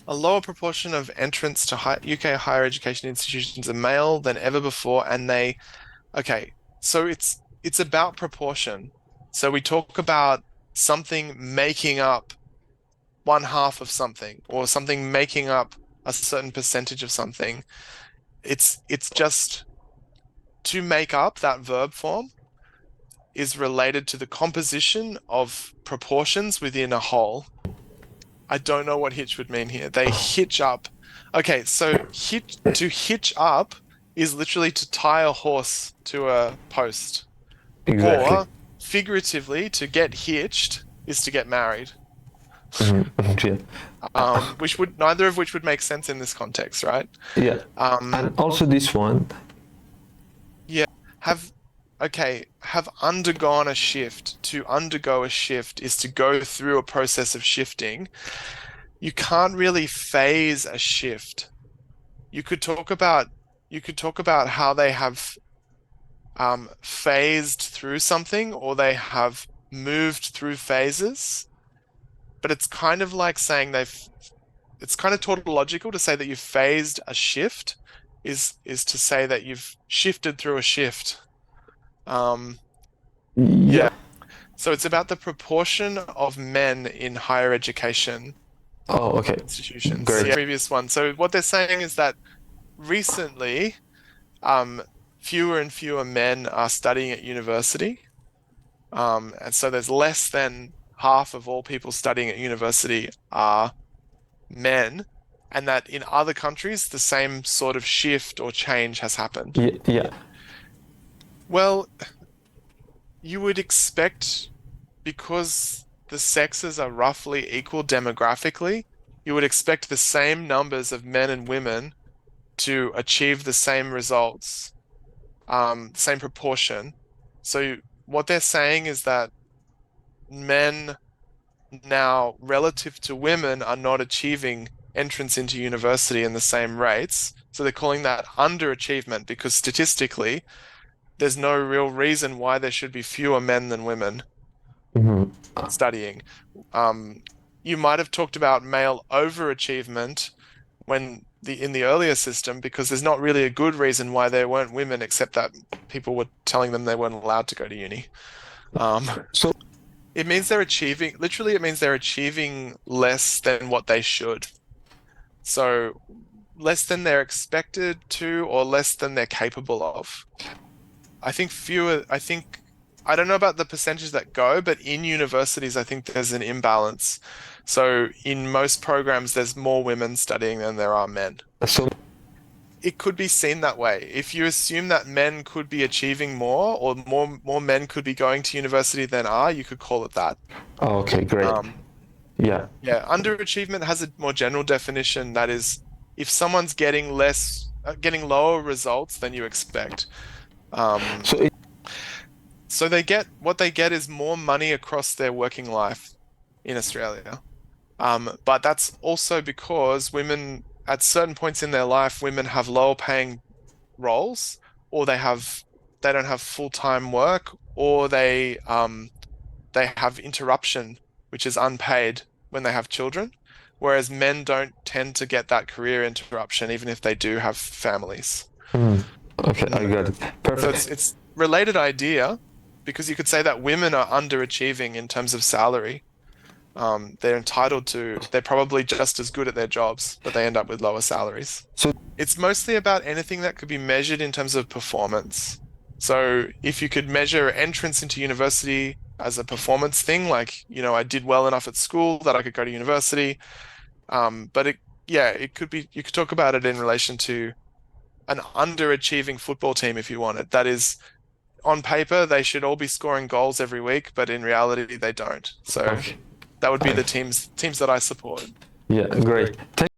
A lower proportion of entrants to UK higher education institutions are male than ever before, and okay, so it's about proportion. So we talk about something making up one half of something, or something making up a certain percentage of something. It's just to make up. That verb form is related to the composition of proportions within a whole. I don't know what hitch would mean here. They hitch up. Okay, so to hitch up is literally to tie a horse to a post, Exactly. or figuratively, to get hitched is to get married. Yeah. Which would neither of which would make sense in this context, right? Yeah. Um, And also this one. yeah, have have undergone a shift. To undergo a shift is to go through a process of shifting. You can't really phase a shift. You could talk about how they have phased through something, or they have moved through phases, but it's kind of like saying it's kind of tautological to say that you've phased a shift is to say that you've shifted through a shift. Um, Yeah. yeah. So it's about the proportion of men in higher education Oh, okay. institutions. Great. Yeah, previous one. So what they're saying is that recently, um, fewer and fewer men are studying at university. And so there's less than half of all people studying at university are men, and that in other countries, the same sort of shift or change has happened. Yeah, yeah. Well, you would expect, because the sexes are roughly equal demographically, you would expect the same numbers of men and women to achieve the same results, same proportion. So what they're saying is that men now, relative to women, are not achieving entrance into university in the same rates. So they're calling that underachievement, because statistically, there's no real reason why there should be fewer men than women Mhm. studying. Um, you might have talked about male overachievement in the earlier system, because there's not really a good reason why there weren't women, except that people were telling them they weren't allowed to go to uni. Um, So, it means literally, it means they're achieving less than what they should. So less than they're expected to, or less than they're capable of. I don't know about the percentage that go, but in universities, I think there's an imbalance. So in most programs, there's more women studying than there are men. so, It could be seen that way. If you assume that men could be achieving more, or more men could be going to university than are, you could call it that. oh, okay, great. Um, Yeah. yeah, underachievement has a more general definition, that is, if someone's getting lower results than you expect. Um, So, so what they get is more money across their working life in Australia. But that's also because women, at certain points in their life, women have lower paying roles, or they don't have full-time work, or they have interruption, which is unpaid when they have children, whereas men don't tend to get that career interruption even if they do have families. mm, okay, I Mm. got it. So Perfect. it's related idea, because you could say that women are underachieving in terms of salary. They're probably just as good at their jobs, but they end up with lower salaries. So, It's mostly about anything that could be measured in terms of performance. So if you could measure entrance into university as a performance thing, like, I did well enough at school that I could go to university. But it could be, you could talk about it in relation to an underachieving football team if you wanted. That is, on paper, they should all be scoring goals every week, but in reality, they don't. So okay. that would be I, the teams that I support. yeah, great. Thank